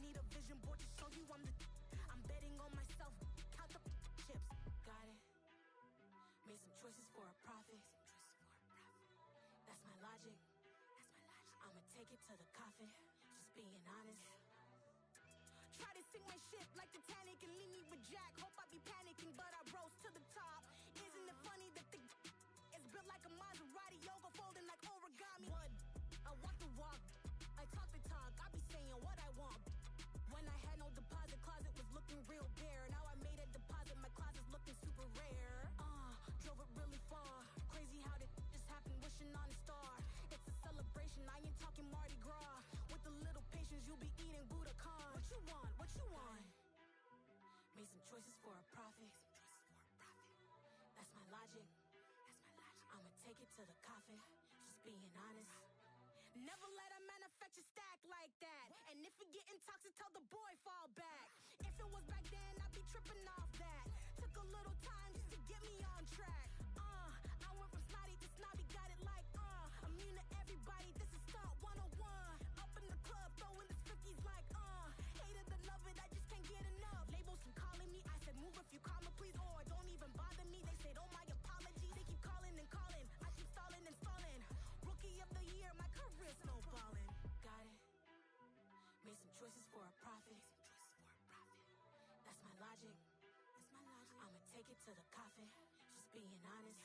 need a vision board to show you I'm betting on myself. Count the chips. Got it. Made some choices for a profit. That's my logic. I'ma take it to the coffin. Just being honest. Try to sink my ship like Titanic and leave me with Jack. Hope I be panicking, but I rose to the top. Isn't it funny that the is built like a Maserati, yoga folding like origami? What? I walk the walk, I talk the talk. I be saying what I want. When I had no deposit, closet was looking real bare. Now I made a deposit, my closet's looking super rare. Drove it really far. Crazy how did just happen, wishing on a star. It's a celebration, I ain't talking Mardi Gras. With a little patience, you'll be eating Budokan. What you want? What you want? Made some choices for a profit. That's my logic. I'ma take it to the coffin. Just being honest. Never let a manufacture stack like that. And if it getting toxic, tell the boy fall back. If it was back then, I'd be tripping off that. Took a little time just to get me on track. I went from snotty to snobby, got it like immune to everybody, this is stunt 101. Up in the club, throwing this 50s like hate it or love it, I just can't get enough. Labels keep calling me, I said move if you call me please, or don't even bother me. They said oh my apologies, they keep calling and calling, I keep stalling and stalling. Rookie of the year, my career snowballing. Got it. Made some choices for a profit. That's my logic. I'ma take it to the coffin. Just being honest.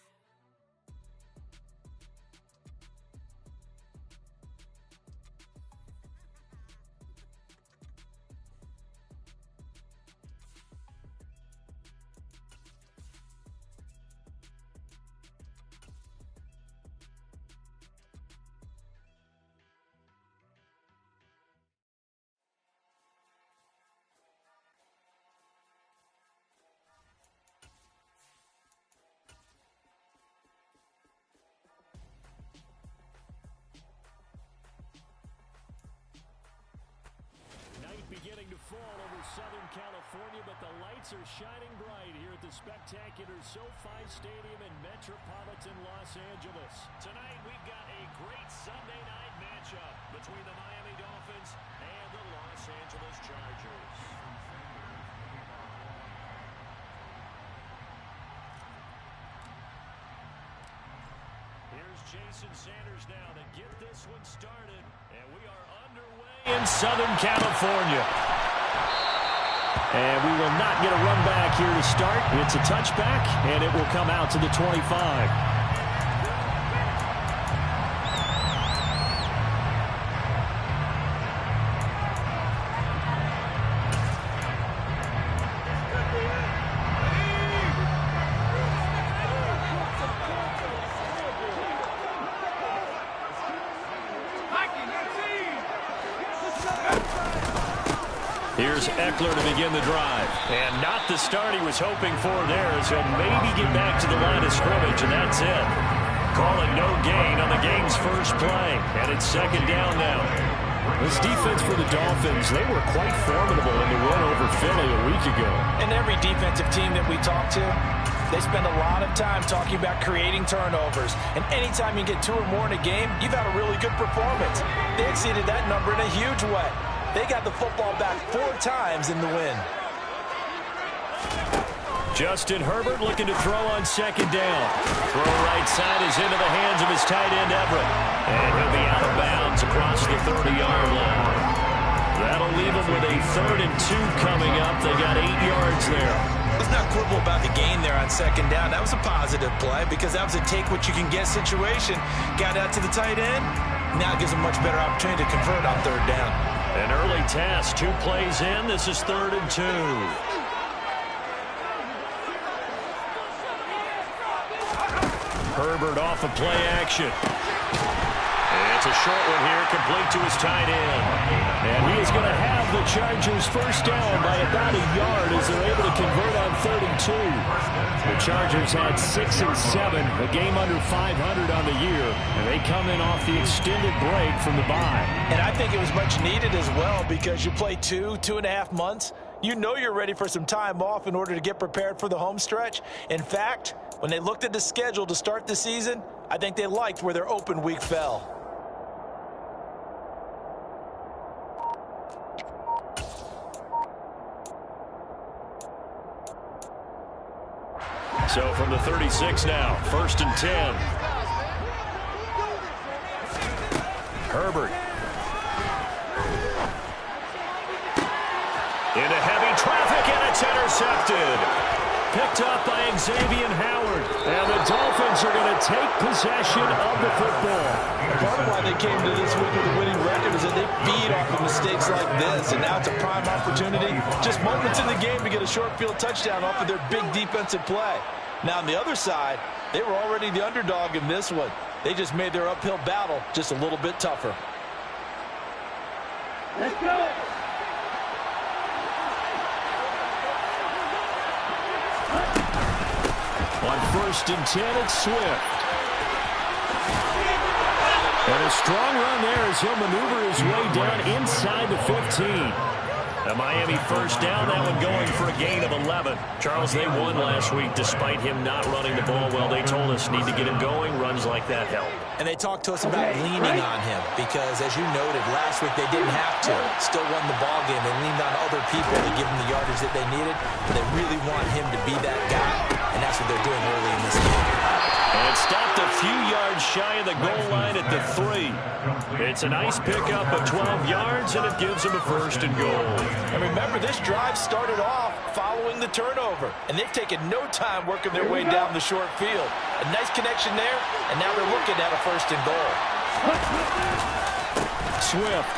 Beginning to fall over Southern California, but the lights are shining bright here at the spectacular SoFi Stadium in metropolitan Los Angeles. Tonight, we've got a great Sunday night matchup between the Miami Dolphins and the Los Angeles Chargers. Here's Jason Sanders now to get this one started, and we are underway in Southern California. And we will not get a run back here to start. It's a touchback, and it will come out to the 25. Here's Eckler to begin the drive. And not the start he was hoping for there, as he'll maybe get back to the line of scrimmage, and that's it. Calling no gain on the game's first play. And it's second down now. This defense for the Dolphins, they were quite formidable in the win over Philly a week ago. And every defensive team that we talk to, they spend a lot of time talking about creating turnovers. And anytime you get 2 or more in a game, you've had a really good performance. They exceeded that number in a huge way. They got the football back 4 times in the win. Justin Herbert looking to throw on second down. Throw right side is into the hands of his tight end, Everett. And he'll be out of bounds across the 30-yard line. That'll leave him with a 3rd and 2 coming up. They got 8 yards there. Let's not quibble about the gain there on second down. That was a positive play because that was a take-what-you-can-get situation. Got out to the tight end. Now it gives him much better opportunity to convert on 3rd down. An early test, 2 plays in. This is 3rd and 2. Herbert off of play action. It's a short one here, complete to his tight end. And he is going to have the Chargers first down by about a yard as they're able to convert on 3rd and 2. The Chargers had 6 and 7, a game under 500 on the year, and they come in off the extended break from the bye. And I think it was much needed as well because you play 2.5 months. You know you're ready for some time off in order to get prepared for the home stretch. In fact, when they looked at the schedule to start the season, I think they liked where their open week fell. So from the 36 now, 1st and 10. Herbert. Into heavy traffic, and it's intercepted. Picked up by Xavier Howard. And the Dolphins are going to take possession of the football. Part of why they came to this week with a winning record is that they feed off of mistakes like this. And now it's a prime opportunity. Just moments in the game to get a short field touchdown off of their big defensive play. Now on the other side, they were already the underdog in this one. They just made their uphill battle just a little bit tougher. Let's go. On 1st and 10, it's Swift. And a strong run there as he'll maneuver his way down inside the 15. The Miami 1st down, that one going for a gain of 11. Charles, they won last week despite him not running the ball well. They told us need to get him going. Runs like that help. And they talked to us about leaning on him because, as you noted, last week they didn't have to. Still won the ball game. They leaned on other people to give them the yardage that they needed. But they really want him to be that guy, and that's what they're doing early in this game. And it stopped a few yards shy of the goal line at the 3. It's a nice pickup of 12 yards, and it gives them a 1st and goal. And remember, this drive started off following the turnover, and they've taken no time working their way down the short field. A nice connection there, and now they're looking at a 1st and goal. Swift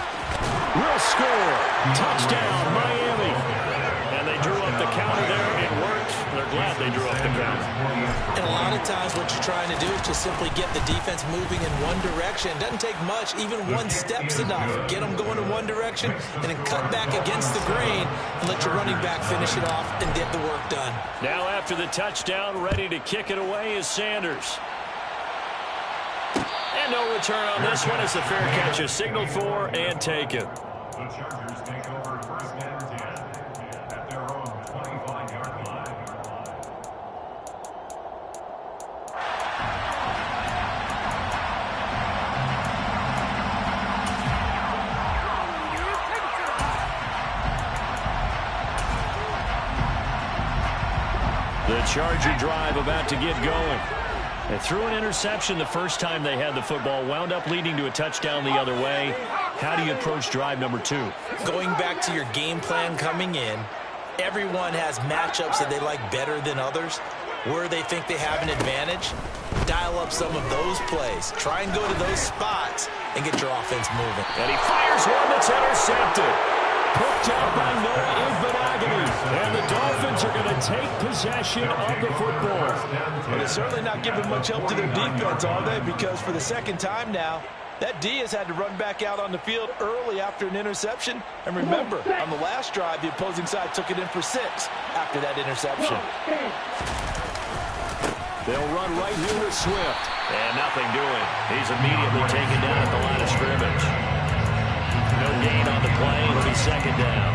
will score. Touchdown, Miami. And they drew up the counter there. It worked. They're glad they drew up the counter. And a lot of times what you're trying to do is just simply get the defense moving in one direction. It doesn't take much. Even one step's enough. Get them going in one direction and then cut back against the grain and let your running back finish it off and get the work done. Now after the touchdown, ready to kick it away is Sanders. And no return on this one as the fair catch is signaled for and taken. The Chargers take over 1st and 10 at their own 25-yard line. The Charger drive about to get going. They threw an interception the first time they had the football, wound up leading to a touchdown the other way. How do you approach drive number 2? Going back to your game plan coming in, everyone has matchups that they like better than others. Where they think they have an advantage, dial up some of those plays. Try and go to those spots and get your offense moving. And he fires one that's intercepted. Picked out by Noah Igbenogany. And the Dolphins are going to take possession of the football. But it's certainly not giving much help to their defense, are they? Because for the second time now, that D has had to run back out on the field early after an interception. And remember, on the last drive, the opposing side took it in for 6 after that interception. They'll run right here with Swift. And nothing doing. He's immediately taken down at the line of scrimmage. No gain on the play. It'll be 2nd down.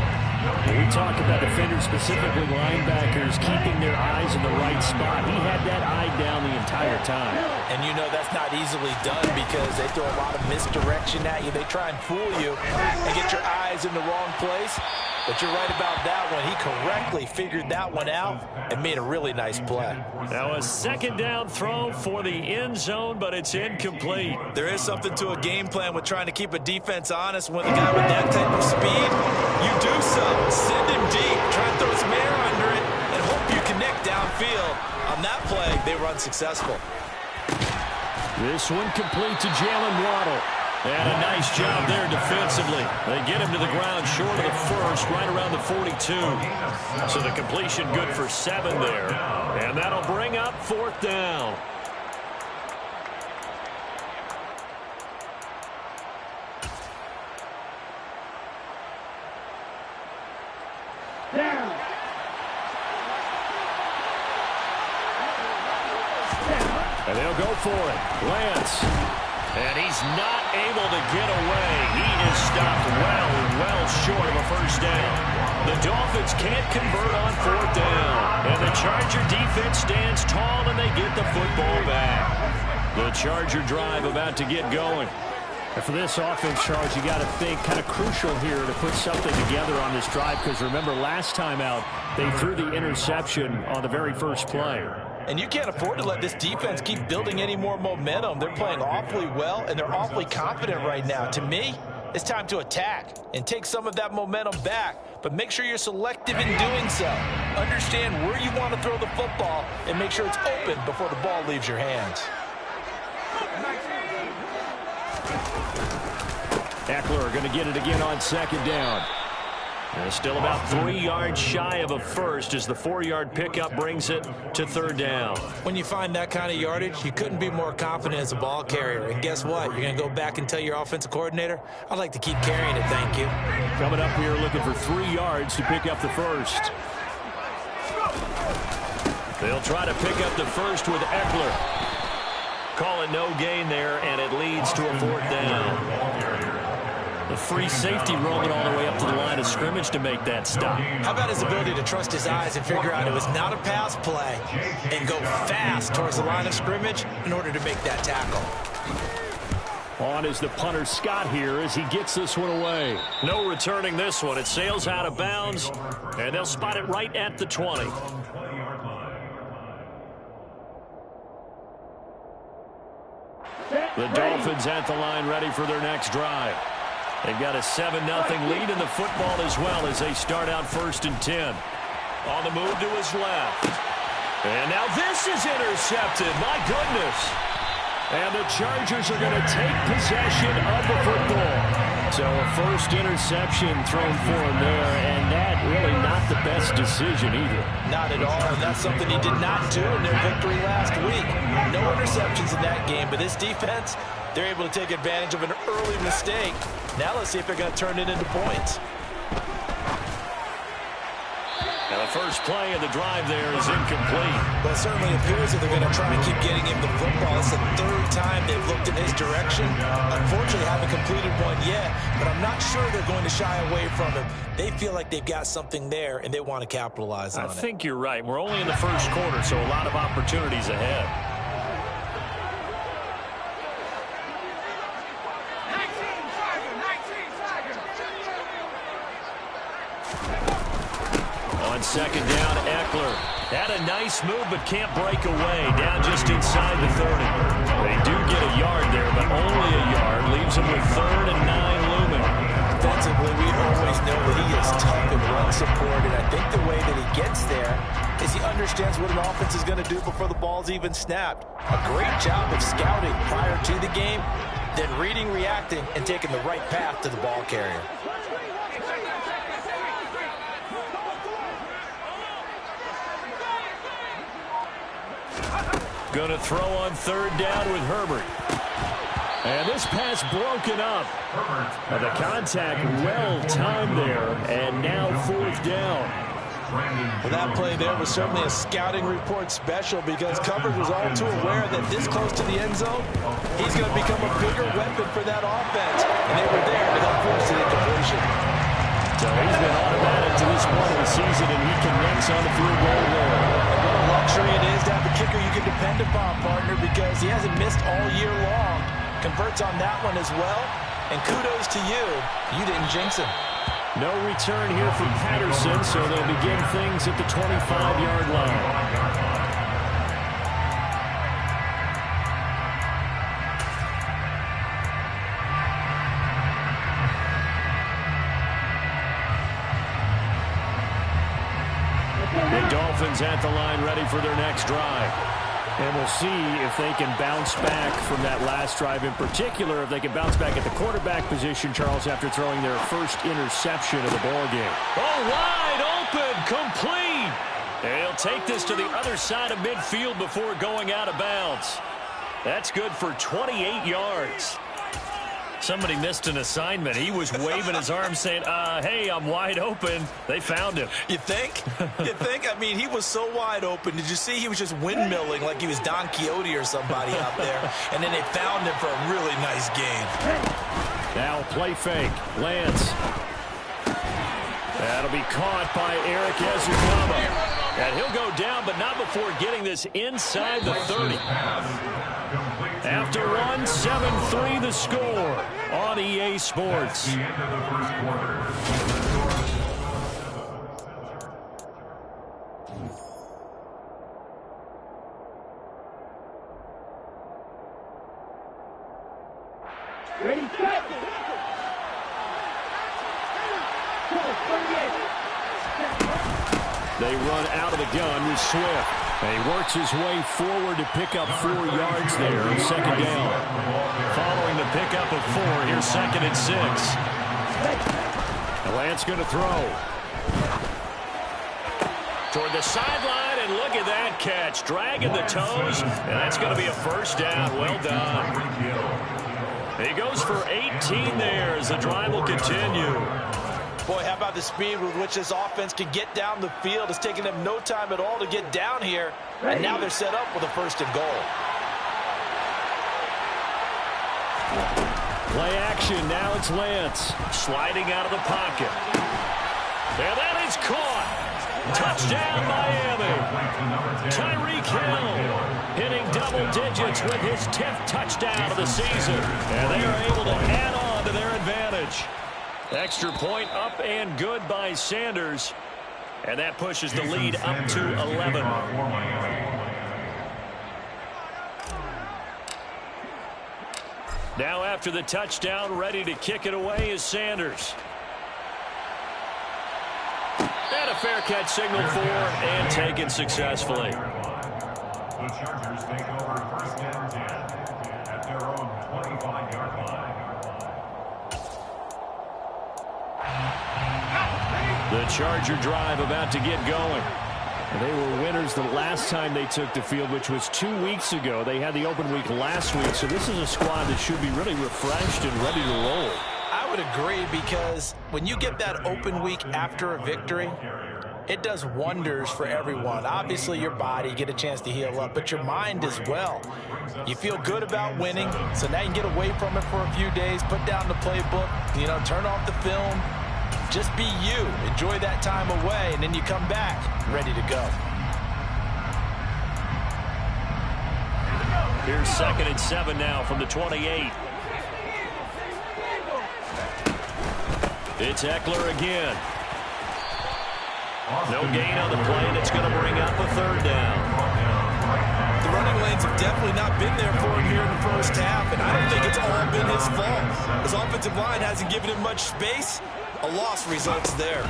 We talk about defenders, specifically linebackers, keeping their eyes in the right spot. He had that eye down the entire time. And you know that's not easily done because they throw a lot of misdirection at you. They try and fool you and get your eyes in the wrong place. But you're right about that one. He correctly figured that one out and made a really nice play. Now a 2nd down throw for the end zone, but it's incomplete. There is something to a game plan with trying to keep a defense honest. When the guy with that type of speed, you do so. Send him deep. Try and throw some air under it and hope you connect downfield. On that play, they were unsuccessful. This one complete to Jalen Waddle. And a nice job there defensively. They get him to the ground short of the 1st, right around the 42. So the completion good for 7 there. And that'll bring up 4th down. And they'll go for it. Lance. And he's not able to get away. He is stopped well short of a 1st down. The Dolphins can't convert on 4th down. And the Charger defense stands tall and they get the football back. The Charger drive about to get going. And for this offense, Charles, you got to think kind of crucial here to put something together on this drive because remember last time out, they threw the interception on the very first play. And you can't afford to let this defense keep building any more momentum. They're playing awfully well, and they're awfully confident right now. To me, it's time to attack and take some of that momentum back, but make sure you're selective in doing so. Understand where you want to throw the football and make sure it's open before the ball leaves your hands. Eckler going to get it again on second down. Still about 3 yards shy of a first as the 4-yard pickup brings it to third down. When you find that kind of yardage, you couldn't be more confident as a ball carrier. And guess what? You're going to go back and tell your offensive coordinator, I'd like to keep carrying it, thank you. Coming up here looking for 3 yards to pick up the first. They'll try to pick up the first with Eckler. Call it no gain there, and it leads to a fourth down. The free safety roaming all the way up to the line of scrimmage to make that stop. How about his ability to trust his eyes and figure out it was not a pass play and go fast towards the line of scrimmage in order to make that tackle. On is the punter Scott here as he gets this one away. No returning this one. It sails out of bounds, and they'll spot it right at the 20. The Dolphins at the line ready for their next drive. They've got a 7-0 lead in the football as well as they start out 1st and 10. On the move to his left. And now this is intercepted. My goodness. And the Chargers are going to take possession of the football. So a first interception thrown for him there, and that really not the best decision either. Not at all, and that's something he did not do in their victory last week. No interceptions in that game, but this defense, they're able to take advantage of an early mistake. Now let's see if they're going to turn it into points. Now the first play of the drive there is incomplete. Well, it certainly appears that they're going to try to keep getting him the football. It's the 3rd time they've looked in his direction. Unfortunately, haven't completed one yet, but I'm not sure they're going to shy away from him. They feel like they've got something there, and they want to capitalize on it. I think you're right. We're only in the first quarter, so a lot of opportunities ahead. On second down, Eckler had a nice move but can't break away. Down just inside the 30. They do get a yard there, but only a yard. Leaves them with 3rd and 9 looming. Defensively, we always know that he is tough in run support, and I think the way that he gets there is he understands what an offense is going to do before the ball's even snapped. A great job of scouting prior to the game, then reading, reacting, and taking the right path to the ball carrier. Going to throw on 3rd down with Herbert. And this pass broken up. The contact well timed there, and now 4th down. Well, that play there was certainly a scouting report special because coverage was all too aware that this close to the end zone, he's going to become a bigger weapon for that offense. And they were there to help force the incompletion. So he's been automatic to this point of the season, and he connects on the field goal there. What a luxury it is to have a kicker you can depend upon, partner, because he hasn't missed all year long. Converts on that one as well, and kudos to you. You didn't jinx him. No return here from Patterson, so they'll begin things at the 25-yard line. The Dolphins at the line ready for their next drive. And we'll see if they can bounce back from that last drive in particular, if they can bounce back at the quarterback position, Charles, after throwing their first interception of the ballgame. Oh, wide open, complete. They'll take this to the other side of midfield before going out of bounds. That's good for 28 yards. Somebody missed an assignment. He was waving his arms saying, hey, I'm wide open. They found him. You think? You think? I mean, he was so wide open. Did you see he was just windmilling like he was Don Quixote or somebody out there? And then they found him for a really nice gain. Now play fake. Lance. That'll be caught by Eric Ezukama. And he'll go down, but not before getting this inside the 30. After one, 7-3 the score on EA Sports. At the end of the first quarter. Ready, set. They run out of the gun with Swift. He works his way forward to pick up 4 yards there on second down. Following the pickup of 4, here's 2nd and 6. Lance going to throw. Toward the sideline, and look at that catch. Dragging the toes, and that's going to be a first down. Well done. He goes for 18 there as the drive will continue. Boy, how about the speed with which this offense can get down the field? It's taken them no time at all to get down here. And now they're set up with a 1st and goal. Play action. Now it's Lance. Sliding out of the pocket. And that is caught. Touchdown, Miami. Tyreek Hill hitting double digits with his 10th touchdown of the season. And they are able to add on to their advantage. Extra point up and good by Sanders. And that pushes the lead up to 11. Now after the touchdown, ready to kick it away is Sanders. And a fair catch signal for and taken successfully. The Chargers take over 1st and 10 at their own 25-yard line. The Charger drive about to get going. They were winners the last time they took the field, which was 2 weeks ago. They had the open week last week, so this is a squad that should be really refreshed and ready to roll. I would agree, because when you get that open week after a victory, it does wonders for everyone. Obviously, your body, you get a chance to heal up, but your mind as well. You feel good about winning, so now you can get away from it for a few days, put down the playbook, turn off the film. Just be you. Enjoy that time away, and then you come back ready to go. Here's 2nd and 7 now from the 28. It's Eckler again. No gain on the play, and it's going to bring up a 3rd down. The running lanes have definitely not been there for him here in the first half, and I don't think it's all been his fault. His offensive line hasn't given him much space. A loss results there.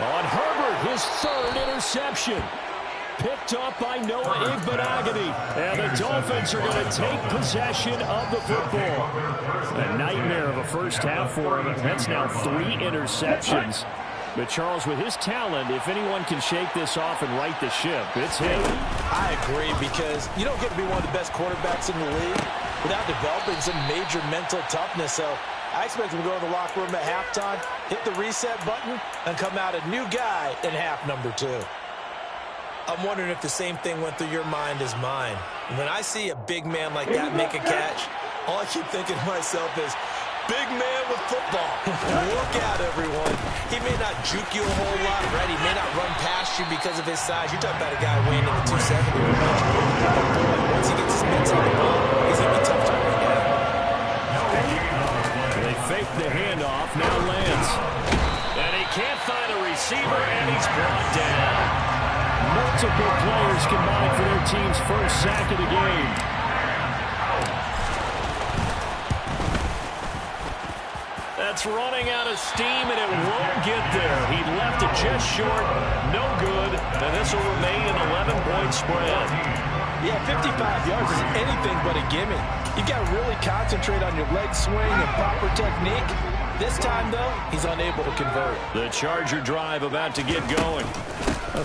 On Herbert, his 3rd interception. Picked off by Noah Igbenogany. And the Dolphins are going to take possession of the football. A nightmare of a first half for him. That's now 3 interceptions. But Charles, with his talent, if anyone can shake this off and right the ship, it's him. I agree, because you don't get to be one of the best quarterbacks in the league without developing some major mental toughness. So I expect him to go in the locker room at halftime, hit the reset button, and come out a new guy in half number 2. I'm wondering if the same thing went through your mind as mine. When I see a big man like that make a catch, all I keep thinking to myself is, big man with football. Look out, everyone. He may not juke you a whole lot, right? He may not run past you because of his size. You're talking about a guy weighing in the 270. Once he gets his mitts on the ball, he's going to be tough to bring down. They fake the handoff. Now Lance. And he can't find a receiver, and he's brought down. Multiple players combined for their team's first sack of the game. That's running out of steam, and it won't get there. He left it just short. No good. And this will remain an 11-point spread. Yeah, 55 yards is anything but a gimme. You've got to really concentrate on your leg swing and proper technique. This time, though, he's unable to convert. The Charger drive about to get going.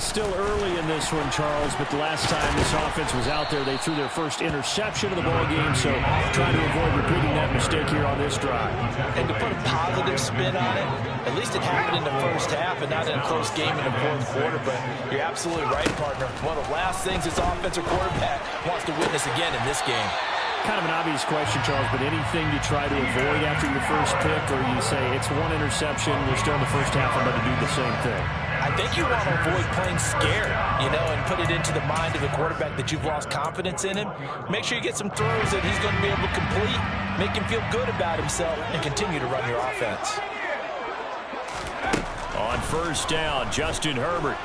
Still early in this one, Charles, but the last time this offense was out there, they threw their first interception of the ball game, so trying to avoid repeating that mistake here on this drive. And to put a positive spin on it, at least it happened in the first half and not in a close game in the fourth quarter, but you're absolutely right, partner. One of the last things this offensive quarterback wants to witness again in this game. Kind of an obvious question, Charles, but anything you try to avoid after your first pick, or you say it's 1 interception, we're still in the first half, I'm going to do the same thing? I think you want to avoid playing scared, and put it into the mind of the quarterback that you've lost confidence in him. Make sure you get some throws that he's going to be able to complete, make him feel good about himself, and continue to run your offense. On first down, Justin Herbert.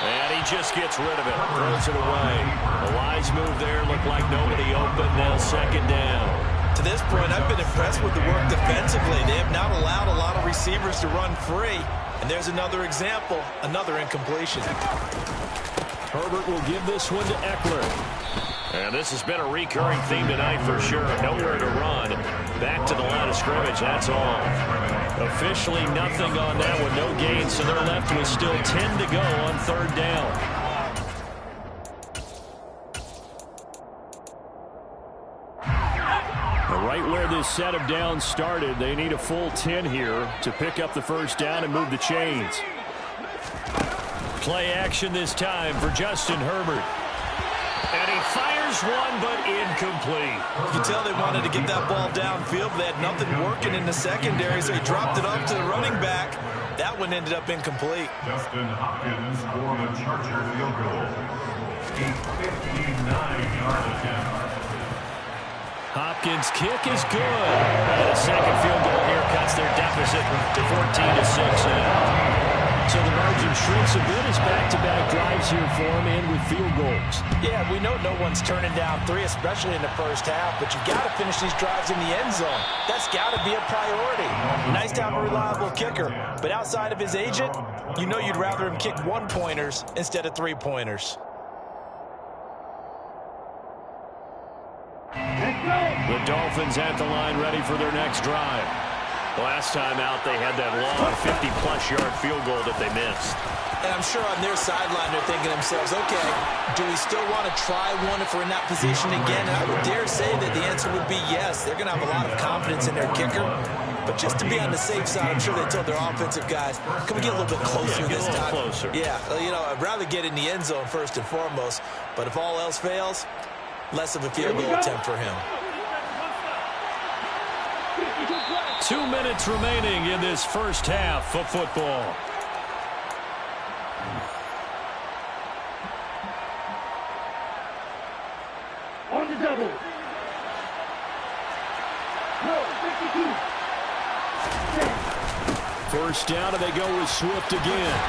And he just gets rid of it. Throws it away. A wise move there. Looked like nobody open. Now second down. To this point, I've been impressed with the work defensively. They have not allowed a lot of receivers to run free. And there's another example, another incompletion. Herbert will give this one to Eckler. And this has been a recurring theme tonight for sure. Nowhere to run. Back to the line of scrimmage, that's all. Officially nothing on that one, no gain, so they're left with still 10 to go on third down. Right where this set of downs started, they need a full 10 here to pick up the first down and move the chains. Play action this time for Justin Herbert. And he fires one, but incomplete. You can tell they wanted to get that ball downfield, but they had nothing working in the secondary, so he dropped it off to the running back. That one ended up incomplete. Justin Hopkins for the Charger field goal. A 59-yard attempt. Hopkins' kick is good. And a second field goal here cuts their deficit to 14-6 now. So the margin shrinks a bit as back-to-back drives here for him and with field goals. Yeah, we know no one's turning down 3, especially in the first half, but you've got to finish these drives in the end zone. That's got to be a priority. Nice to have a reliable kicker, but outside of his agent, you know you'd rather him kick 1-pointers instead of 3-pointers. The Dolphins at the line ready for their next drive. Last time out, they had that long 50-plus yard field goal that they missed. And I'm sure on their sideline they're thinking to themselves, okay, do we still want to try one if we're in that position again? And I would dare say that the answer would be yes. They're going to have a lot of confidence in their kicker. But just to be on the safe side, I'm sure they told their offensive guys, can we get a little bit closer this time? Closer. Yeah, you know, I'd rather get in the end zone first and foremost. But if all else fails, less of a field goal attempt for him. 2 minutes remaining in this first half of football. On the double. No, 52. First down, and they go with Swift again.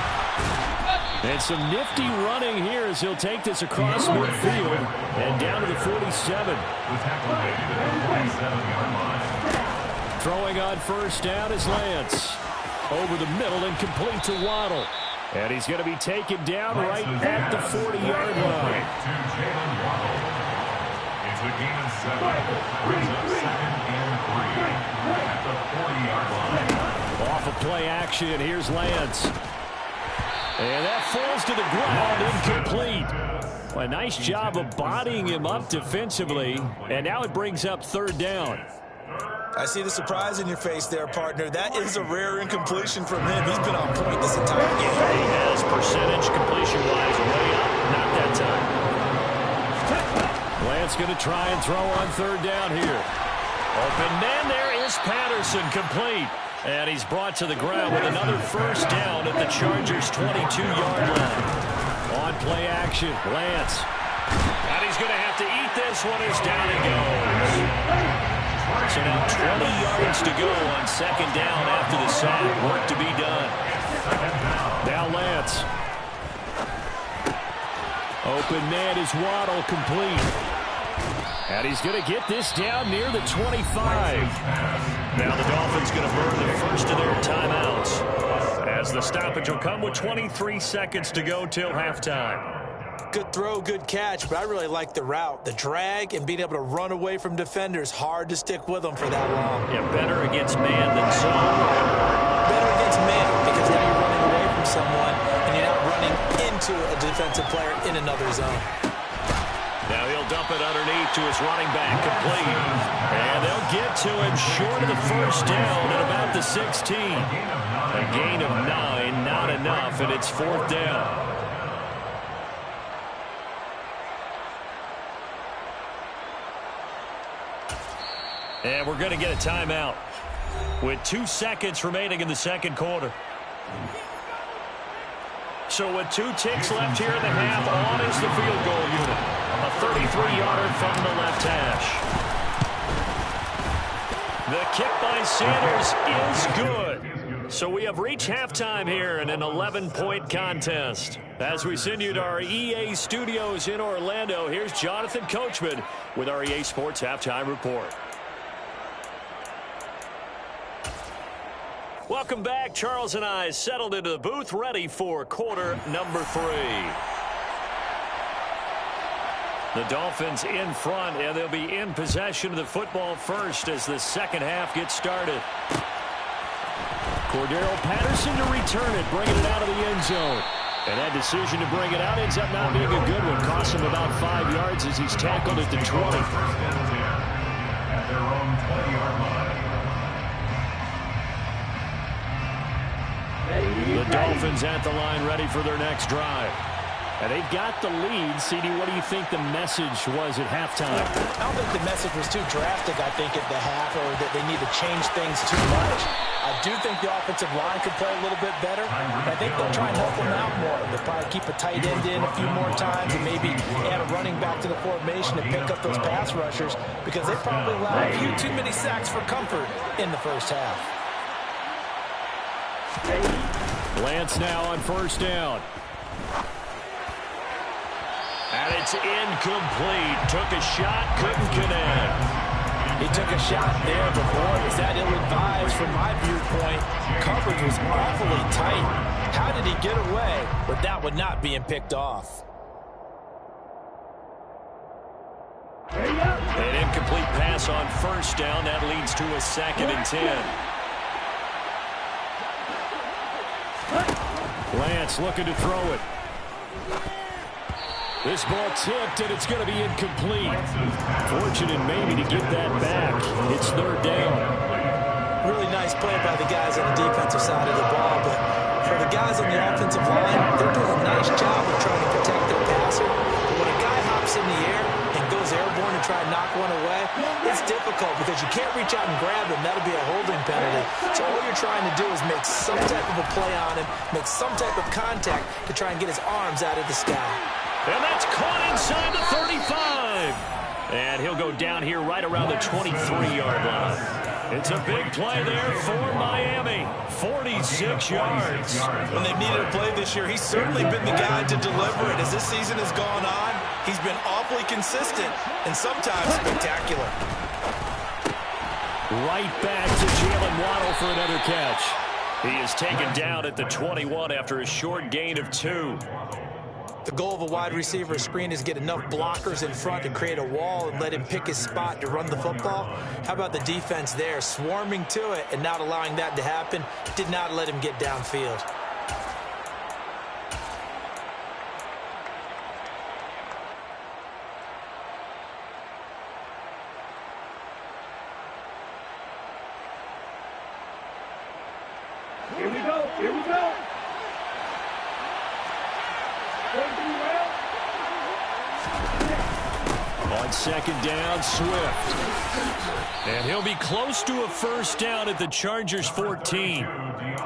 And some nifty running here as he'll take this across midfield and down to the 47. The tackle made at the 47-yard line. Throwing on first down is Lance. Over the middle and complete to Waddle. And he's going to be taken down right at the 40-yard line. To Jalen Waddle. It's a gain of 7. Brings up 2nd and 3 at the 40-yard line. Off of play action, here's Lance. And that falls to the ground, incomplete. Well, a nice job of bodying him up defensively. And now it brings up third down. I see the surprise in your face there, partner. That is a rare incompletion from him. He's been on point this entire game. He has percentage completion-wise way up. Not that time. Lance going to try and throw on third down here. Open man, there is Patterson, complete. And he's brought to the ground with another first down at the Chargers' 22-yard line. On play action, Lance. And he's going to have to eat this one as down he goes. So now 20 yards to go on second down after the sack. Work to be done. Now Lance. Open man is Waddle, complete. And he's going to get this down near the 25. Now the Dolphins going to burn the first of their timeouts, as the stoppage will come with 23 seconds to go till halftime. Good throw, good catch, but I really like the route. The drag and being able to run away from defenders, hard to stick with them for that long. Yeah, better against man than zone. Better against man, because now you're running away from someone and you're not running into a defensive player in another zone. Now he'll dump it underneath to his running back, complete. And they'll get to him short of the first down at about the 16. A gain of 9, not enough, and it's fourth down. And we're going to get a timeout with 2 seconds remaining in the second quarter. So with 2 ticks left here in the half, on is the field goal unit. A 33-yarder from the left hash. The kick by Sanders is good. So we have reached halftime here in an 11-point contest. As we send you to our EA studios in Orlando, here's Jonathan Coachman with our EA Sports Halftime Report. Welcome back. Charles and I settled into the booth, ready for quarter number 3. The Dolphins in front, and they'll be in possession of the football first as the second half gets started. Cordero Patterson to return it, bringing it out of the end zone. And that decision to bring it out ends up not being a good one. Cost him about 5 yards as he's tackled at the 20. At their own 20-yard line. The Dolphins at the line ready for their next drive. And they've got the lead. CD, what do you think the message was at halftime? I don't think the message was too drastic, I think, at the half, or that they need to change things too much. I do think the offensive line could play a little bit better. I think they'll try and help them out more. They'll probably keep a tight end in a few more times and maybe add a running back to the formation to pick up those pass rushers, because they probably allowed a few too many sacks for comfort in the first half. Lance now on first down. And it's incomplete. Took a shot, couldn't connect. He took a shot there, but boy, was that ill-advised from my viewpoint. Coverage was awfully tight. How did he get away with that one not being picked off? An incomplete pass on first down. That leads to a 2nd and 10. Lance looking to throw it. This ball tipped, and it's going to be incomplete. Fortunate maybe to get that back. It's 3rd down. Really nice play by the guys on the defensive side of the ball, but for the guys on the offensive line, they're doing a nice job of trying to protect their passer. But when a guy hops in the air and goes airborne to try and knock one away, it's difficult because you can't reach out and grab him. That'll be a holding penalty. So all you're trying to do is make some type of a play on him, make some type of contact to try and get his arms out of the sky. And that's caught inside the 35. And he'll go down here right around the 23-yard line. It's a big play there for Miami. 46 yards. When they've needed a play this year, he's certainly been the guy to deliver it. As this season has gone on, he's been awfully consistent and sometimes spectacular. Right back to Jalen Waddle for another catch. He is taken down at the 21 after a short gain of 2. The goal of a wide receiver screen is get enough blockers in front to create a wall and let him pick his spot to run the football. How about the defense there, swarming to it and not allowing that to happen? Did not let him get downfield. Here we go. Here we go. On 2nd down, Swift. And he'll be close to a first down at the Chargers' 14.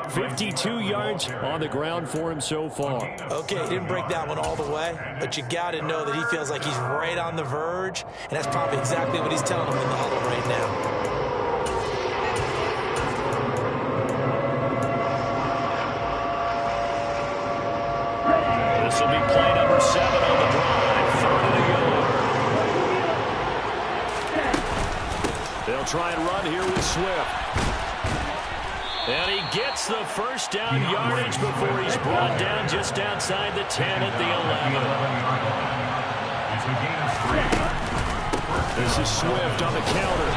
52 yards on the ground for him so far. Okay, he didn't break that one all the way, but you got to know that he feels like he's right on the verge, and that's probably exactly what he's telling him in the huddle right now. This will be play number 7 on the drive. 3rd and a yard. They'll try and run here with Swift. And he gets the first down yardage before he's brought down just outside the 10 at the 11. This is Swift on the counter.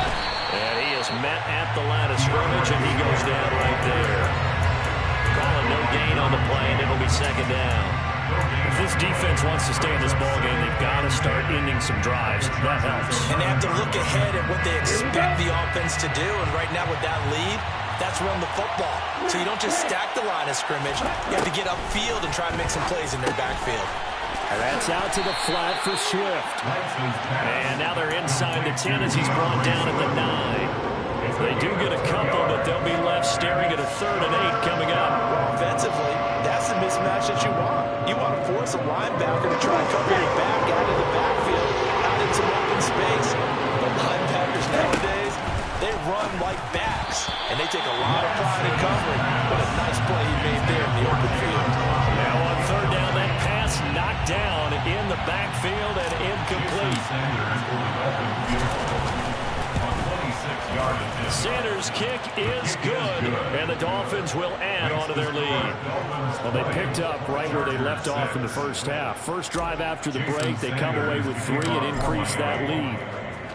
And he is met at the line of scrimmage, and he goes down right there. Calling no gain on the play, and it'll be 2nd down. If this defense wants to stay in this ballgame, they've got to start ending some drives. That helps. And they have to look ahead at what they expect the offense to do. And right now with that lead, that's run the football. So you don't just stack the line of scrimmage. You have to get upfield and try and make some plays in their backfield. And that's out to the flat for Swift. And now they're inside the 10 as he's brought down at the 9. They do get a couple, but they'll be left staring at a 3rd and 8 coming up. Well, offensively, that's the mismatch that you want. You want to force a linebacker to try and cover your back out of the backfield, out in some open space. But linebackers nowadays, They run like bats, and they take a lot of pride in covering. What a nice play he made there in the open field. Now on third down, that pass knocked down in the backfield and incomplete. Sanders' kick is good, and the Dolphins will add on to their lead. Well, they picked up right where they left off in the first half. First drive after the break, they come away with 3 and increase that lead.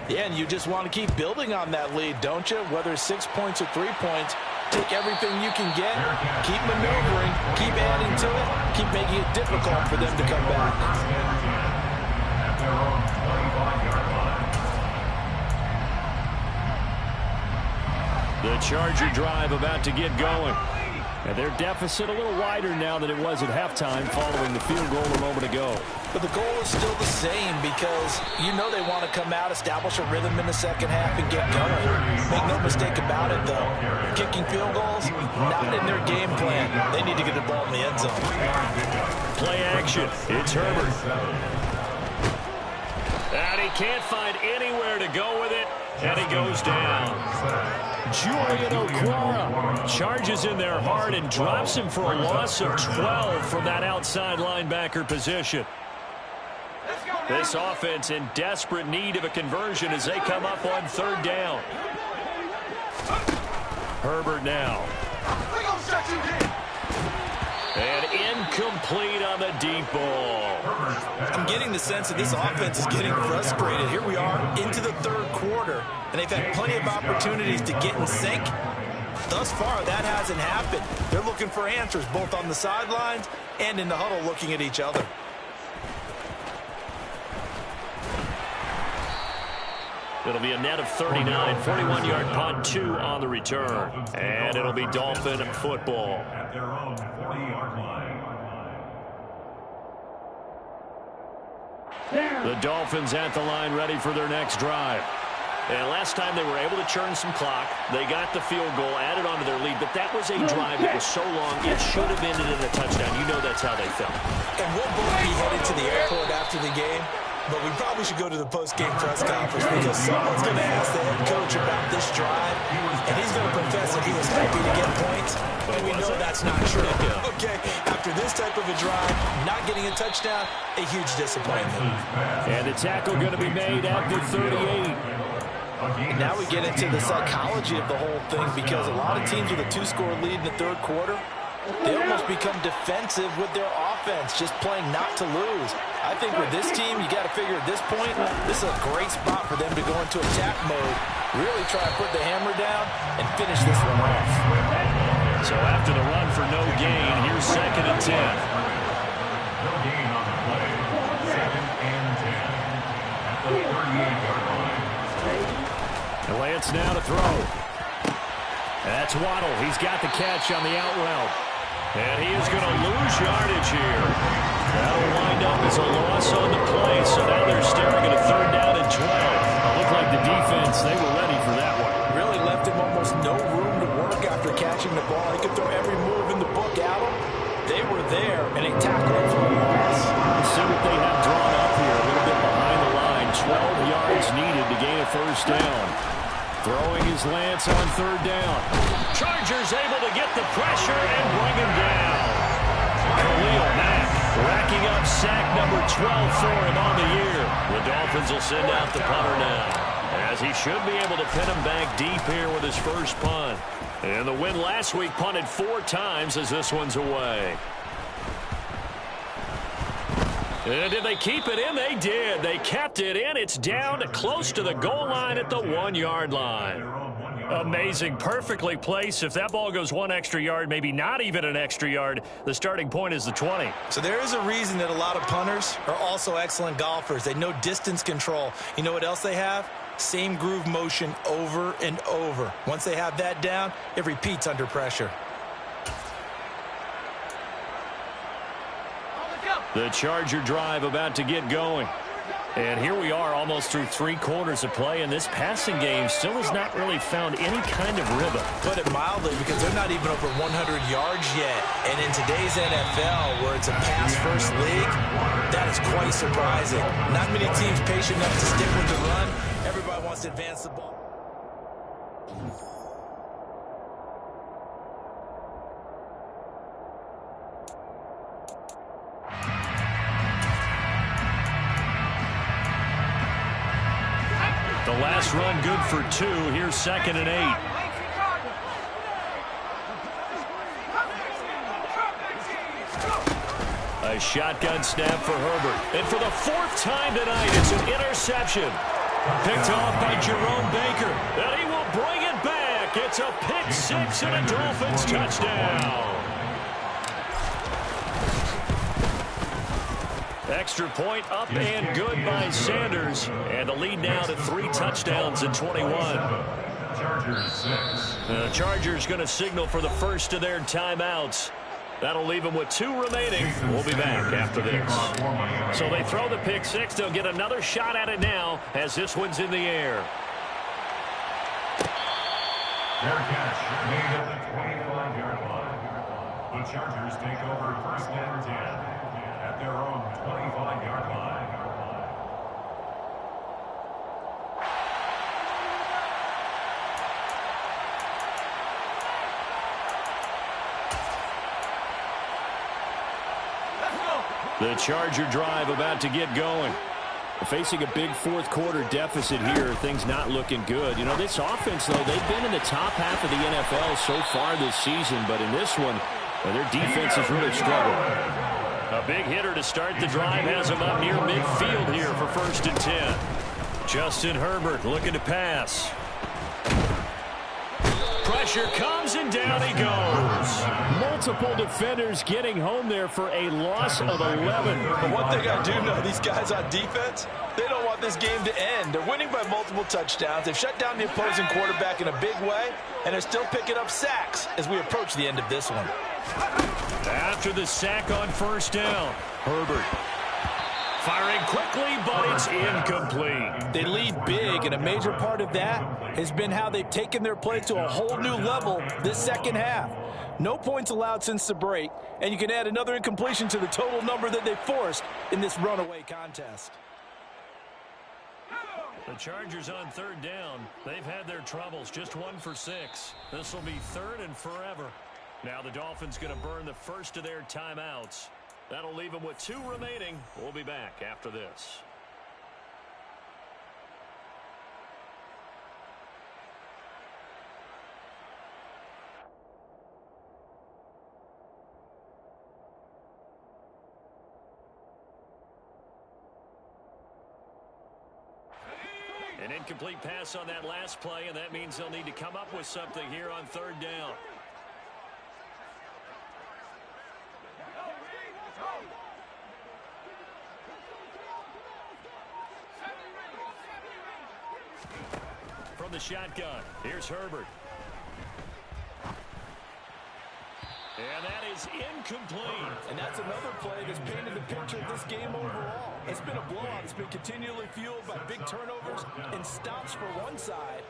Yeah, and you just want to keep building on that lead, don't you? Whether it's 6 points or 3 points, take everything you can get, keep maneuvering, keep adding to it, keep making it difficult for them to come back. At their own 25-yard line. The Charger drive about to get going. And their deficit a little wider now than it was at halftime following the field goal a moment ago. But the goal is still the same because you know they want to come out, establish a rhythm in the second half, and get going. Make no mistake about it, though. Kicking field goals, not in their game plan. They need to get the ball in the end zone. Play action. It's Herbert. And he can't find anywhere to go with it, and he goes down. Julian Okwara charges in there hard and drops him for a loss of 12 from that outside linebacker position. This offense in desperate need of a conversion as they come up on third down. Herbert now. And incomplete on the deep ball. I'm getting the sense that this offense is getting frustrated. Here we are into the third quarter, and they've had plenty of opportunities to get in sync. Thus far, that hasn't happened. They're looking for answers both on the sidelines and in the huddle looking at each other. It'll be a net of 39, 41-yard punt, 2 on the return. And it'll be Dolphin football. At their own 40-yard line. The Dolphins at the line ready for their next drive. And last time they were able to churn some clock. They got the field goal, added on to their lead, but that was a drive that was so long it should have ended in a touchdown. You know that's how they felt. And we'll both be headed to the airport after the game, but we probably should go to the post-game press conference because someone's going to ask the head coach about this drive, and he's going to profess that he was happy to get points, and we know that's not true. Okay, after this type of a drive, not getting a touchdown, a huge disappointment. And the tackle going to be made at the 38. Now we get into the psychology of the whole thing because a lot of teams with a 2-score lead in the third quarter, they almost become defensive with their offense, just playing not to lose. I think with this team, you got to figure at this point, this is a great spot for them to go into attack mode, really try to put the hammer down and finish this one off. So after the run for no gain, here's 2nd and 10. No gain on the play. 2nd and 10. At the 38-yard line. And Lance now to throw. That's Waddle. He's got the catch on the out route. And he is going to lose yardage here. That'll wind up as a loss on the play. So now they're staring at a 3rd down and 12. It looked like the defense, they were ready for that one. Really left him almost no room to work after catching the ball. He could throw every move in the book at him. They were there, and they tackled him for a loss. Let's see what they have drawn up here. A little bit behind the line. 12 yards needed to gain a 1st down. Throwing his Lance on 3rd down. Chargers able to get the pressure and bring him down. Khalil Mack racking up sack number 12 for him on the year. The Dolphins will send out the punter now, as he should be able to pin him back deep here with his first punt. And the win last week punted 4 times as this one's away. And did they keep it in? They did. They kept it in. It's down close to the goal line at the 1-yard line. Amazing. Perfectly placed. If that ball goes 1 extra yard, maybe not even an extra yard, the starting point is the 20. So there is a reason that a lot of punters are also excellent golfers. They know distance control. You know what else they have? Same groove motion over and over. Once they have that down, it repeats under pressure. The Charger drive about to get going. And here we are almost through 3 quarters of play, and this passing game still has not really found any kind of rhythm. Put it mildly, because they're not even over 100 yards yet. And in today's NFL, where it's a pass-first league, that is quite surprising. Not many teams patient enough to stick with the run. Everybody wants to advance the ball. The last run good for 2. Here's 2nd and 8. A shotgun snap for Herbert. And for the 4th time tonight, it's an interception. Picked off by Jerome Baker. And he will bring it back. It's a pick 6 and a Dolphins touchdown. Extra point up and good by Sanders. And the lead now to 3 touchdowns in 21. Chargers 6. The Chargers going to signal for the first of their timeouts. That'll leave them with 2 remaining. We'll be back after this. So they throw the pick 6. They'll get another shot at it now as this one's in the air. Their catch made at the 25-yard line. The Chargers take over 1st and 10 at their own 25-yard line. The Charger drive about to get going. Facing a big 4th quarter deficit here, things not looking good. You know, this offense, though, they've been in the top half of the NFL so far this season, but in this one, their defense has really struggled. A big hitter to start the drive has him up near midfield here for 1st and 10. Justin Herbert looking to pass. Pressure comes and down he goes. Multiple defenders getting home there for a loss of 11. But one thing I do know, these guys on defense, they don't want this game to end. They're winning by multiple touchdowns. They've shut down the opposing quarterback in a big way, and they're still picking up sacks as we approach the end of this one. After the sack on 1st down, Herbert firing quickly, but it's incomplete. They lead big, and a major part of that has been how they've taken their play to a whole new level this 2nd half. No points allowed since the break, and you can add another incompletion to the total number that they forced in this runaway contest. The Chargers on 3rd down. They've had their troubles, just 1 for 6. This will be 3rd and forever. Now the Dolphins going to burn the first of their timeouts. That'll leave them with 2 remaining. We'll be back after this. An incomplete pass on that last play, and that means they'll need to come up with something here on 3rd down. From the shotgun, here's Herbert. And that is incomplete. And that's another play that's painted the picture of this game overall. It's been a blowout. It's been continually fueled by big turnovers and stops for one side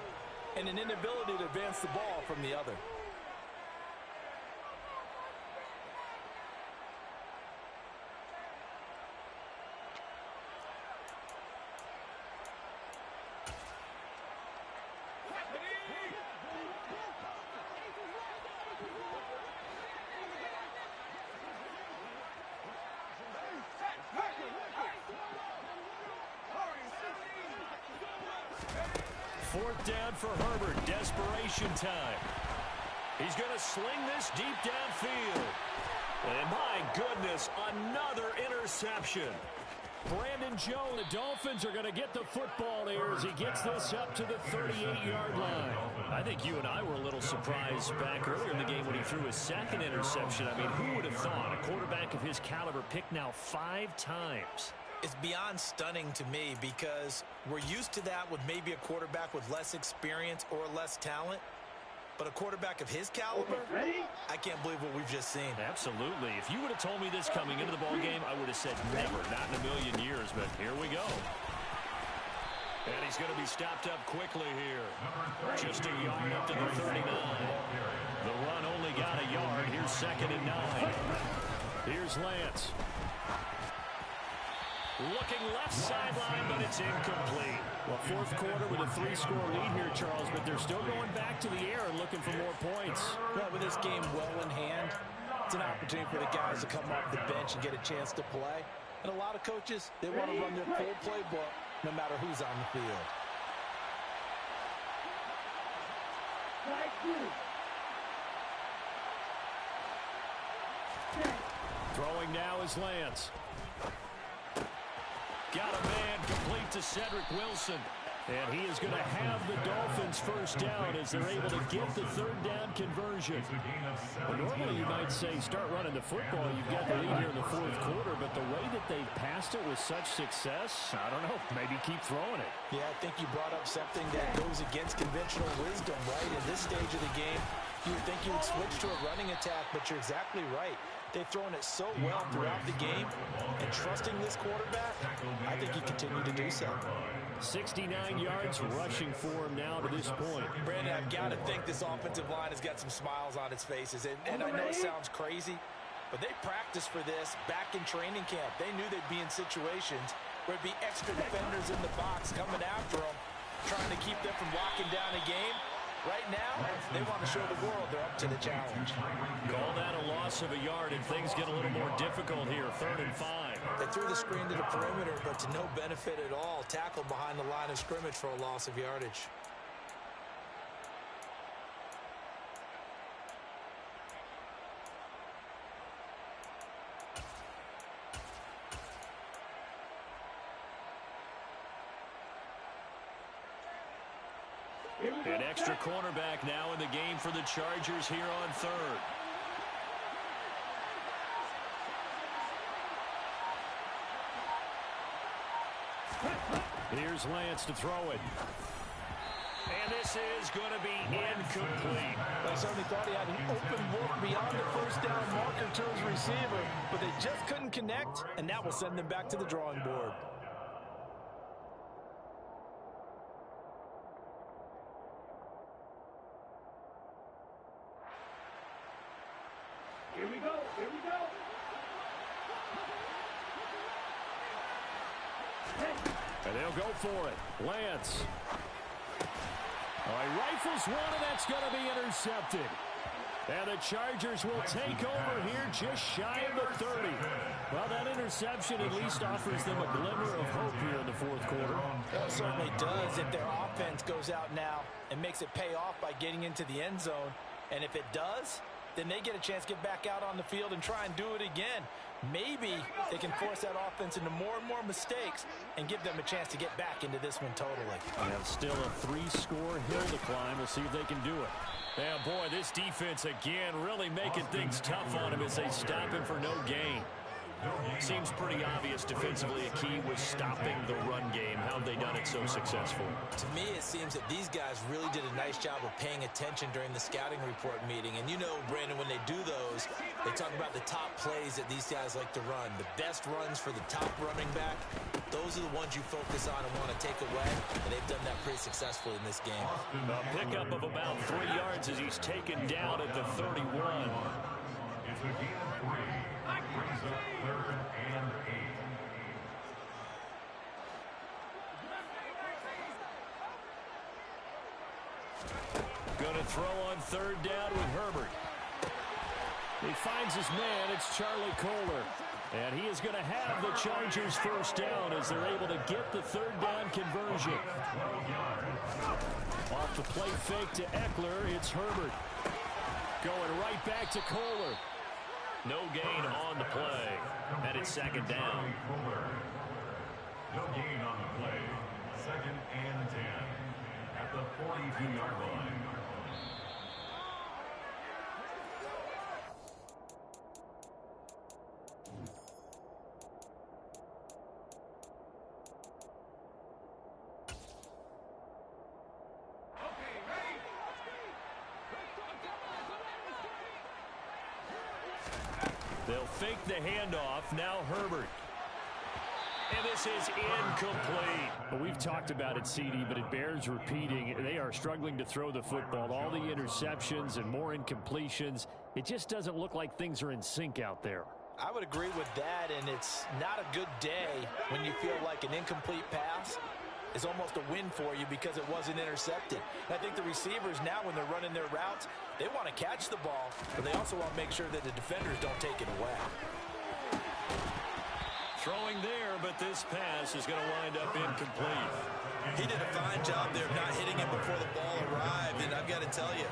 and an inability to advance the ball from the other. Fourth down for Herbert. Desperation time. He's going to sling this deep downfield. And my goodness, another interception. Brandon Jones, the Dolphins are going to get the football here as he gets this up to the 38-yard line. I think you and I were a little surprised back earlier in the game when he threw his 2nd interception. I mean, who would have thought a quarterback of his caliber picked now 5 times? It's beyond stunning to me because we're used to that with maybe a quarterback with less experience or less talent. But a quarterback of his caliber, I can't believe what we've just seen. Absolutely. If you would have told me this coming into the ballgame, I would have said never, not in a million years. But here we go. And he's going to be stopped up quickly here. Just a yard up to the 39. The run only got a yard. Here's 2nd and 9. Here's Lance. Looking left sideline, but it's incomplete. Well, fourth quarter with a 3-score lead here, Charles, but they're still going back to the air and looking for more points. Well, with this game well in hand, it's an opportunity for the guys to come off the bench and get a chance to play. And a lot of coaches, they want to run their full playbook no matter who's on the field. Throwing now is Lance. Got a man complete to Cedric Wilson. And he is going to have the Dolphins first down as they're able to get the third down conversion. Well, normally you might say start running the football. You've got the lead here in the fourth quarter, but the way that they've passed it with such success, I don't know, maybe keep throwing it. Yeah, I think you brought up something that goes against conventional wisdom, right? In this stage of the game, you would think you would switch to a running attack, but you're exactly right. They've thrown it so well throughout the game, and trusting this quarterback, I think you continue to do so. 69 yards rushing for him now to this point. Brandon, I've got to think this offensive line has got some smiles on its faces, and I know it sounds crazy, but they practiced for this back in training camp. They knew they'd be in situations where there'd be extra defenders in the box coming after them, trying to keep them from locking down a game. Right now, they want to show the world they're up to the challenge. Call that a loss of a yard, and things get a little more difficult here. 3rd and 5. They threw the screen to the perimeter, but to no benefit at all. Tackled behind the line of scrimmage for a loss of yardage. An extra cornerback now in the game for the Chargers here on 3rd. Here's Lance to throw it. And this is going to be incomplete. I certainly thought he had an open look beyond the first down marker to his receiver, but they just couldn't connect, and that will send them back to the drawing board. Here we go. Here we go. And they'll go for it. Lance. He rifles one, and that's going to be intercepted. And the Chargers will take over here just shy of the 30. Well, that interception at least offers them a glimmer of hope here in the fourth quarter. It certainly does if their offense goes out now and makes it pay off by getting into the end zone. And if it does, then they get a chance to get back out on the field and try and do it again. Maybe they can force that offense into more and more mistakes and give them a chance to get back into this one totally. And still a 3-score hill to climb. We'll see if they can do it. Yeah, boy, this defense again really making things tough on him as they stop him for no gain. Seems pretty obvious defensively a key was stopping the run game. How have they done it so successfully? To me, it seems that these guys really did a nice job of paying attention during the scouting report meeting. And you know, Brandon, when they do those, they talk about the top plays that these guys like to run. The best runs for the top running back, those are the ones you focus on and want to take away. And they've done that pretty successfully in this game. A pickup of about 3 yards as he's taken down at the 31. It's a gain of 3. Brings up 3rd and 8. Going to throw on 3rd down with Herbert. He finds his man. It's Charlie Kohler. And he is going to have the Chargers first down as they're able to get the 3rd down conversion. Off the play fake to Eckler, it's Herbert. Going right back to Kohler. No gain on the play. And it's 2nd down. No gain on the play. 2nd and 10 at the 42-yard line. They'll fake the handoff. Now Herbert. And this is incomplete. Well, we've talked about it, CD, but it bears repeating. They are struggling to throw the football. All the interceptions and more incompletions. It just doesn't look like things are in sync out there. I would agree with that, and it's not a good day when you feel like an incomplete pass is almost a win for you because it wasn't intercepted. And I think the receivers now, when they're running their routes, they want to catch the ball, but they also want to make sure that the defenders don't take it away. Throwing there, but this pass is going to wind up incomplete. He did a fine job there of not hitting him before the ball arrived, and I've got to tell you,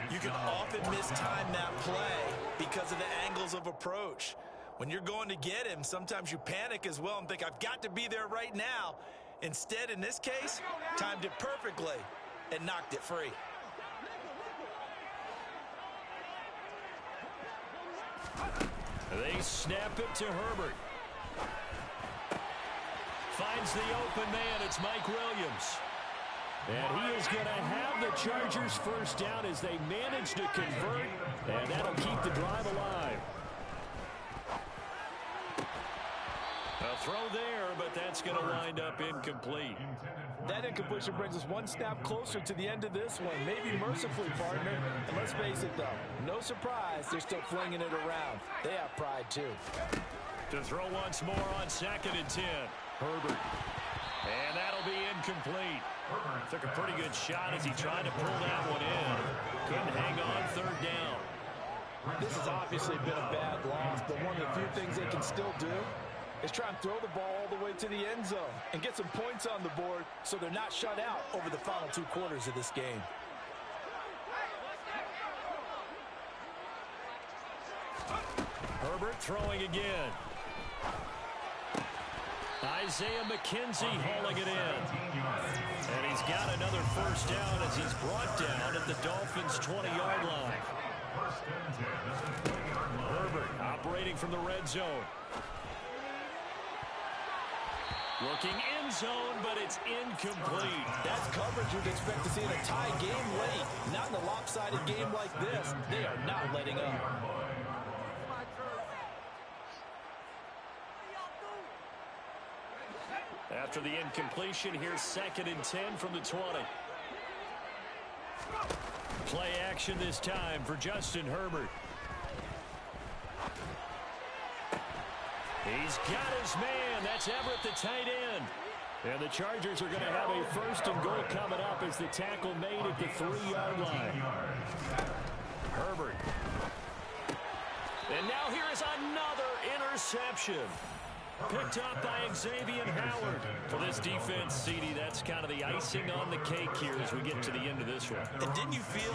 you can often mistime that play because of the angles of approach. When you're going to get him, sometimes you panic as well and think, I've got to be there right now. Instead, in this case, timed it perfectly and knocked it free. They snap it to Herbert. Finds the open man. It's Mike Williams. And he is going to have the Chargers first down as they manage to convert, and that'll keep the drive alive. A throw there, but that's going to wind up incomplete. That incompletion brings us one snap closer to the end of this one. Maybe mercifully, partner. And let's face it, though, no surprise, they're still flinging it around. They have pride, too. To throw once more on 2nd and 10. Herbert. And that'll be incomplete. Took a pretty good shot as he tried to pull that one in. Couldn't hang on 3rd down. This has obviously been a bad loss, but one of the few things they can still do is try and throw the ball all the way to the end zone and get some points on the board so they're not shut out over the final 2 quarters of this game. Herbert throwing again. Isaiah McKenzie hauling it in. And he's got another first down as he's brought down at the Dolphins' 20-yard line. Herbert operating from the red zone. Looking end zone, but it's incomplete. That's coverage you'd expect to see in a tie game late. Not in a lopsided game like this. They are not letting up. After the incompletion, here's 2nd and 10 from the 20. Play action this time for Justin Herbert. He's got his man. That's Everett, the tight end. And the Chargers are going to have a 1st and goal coming up as the tackle made at the 3-yard line. Herbert. And now here is another interception. Picked up by Xavier Howard. For this defense, CD, that's kind of the icing on the cake here as we get to the end of this one. And didn't you feel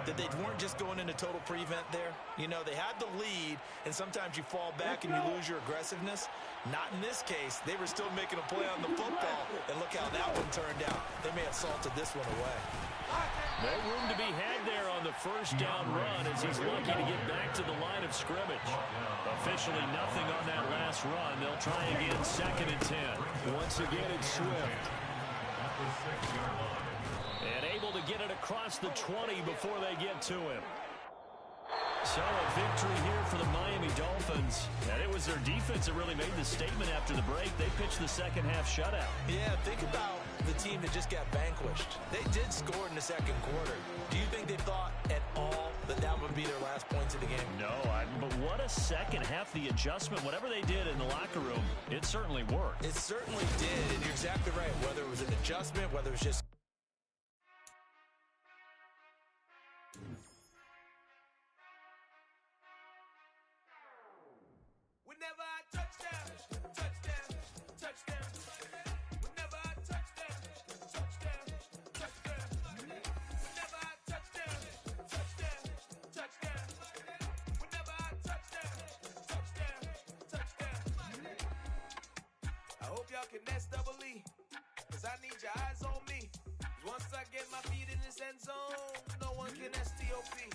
that they weren't just going into total prevent there? You know, they had the lead, and sometimes you fall back and you lose your aggressiveness. Not in this case. They were still making a play on the football, and look how that one turned out. They may have salted this one away. No room to be had there on the first down run as he's lucky to get back to the line of scrimmage. Officially nothing on that last run. They'll try again 2nd and 10. Once again, it's Swift. And able to get it across the 20 before they get to him. So a victory here for the Miami Dolphins. And it was their defense that really made the statement after the break. They pitched the second half shutout. Yeah, think about the team that just got vanquished. They did score in the 2nd quarter. Do you think they thought at all that that would be their last points of the game? No, but what a second half. The adjustment, whatever they did in the locker room, it certainly worked. It certainly did, and you're exactly right. Whether it was an adjustment, whether it was just... Whenever I touchdown, touchdown, touchdown. Whenever I touchdown, touchdown, touchdown. Whenever I touchdown, touchdown, touchdown. Whenever I touchdown, touchdown. I hope y'all can nest double E, cause I need your eyes on me. Once I get my feet in this end zone, no one can STOP.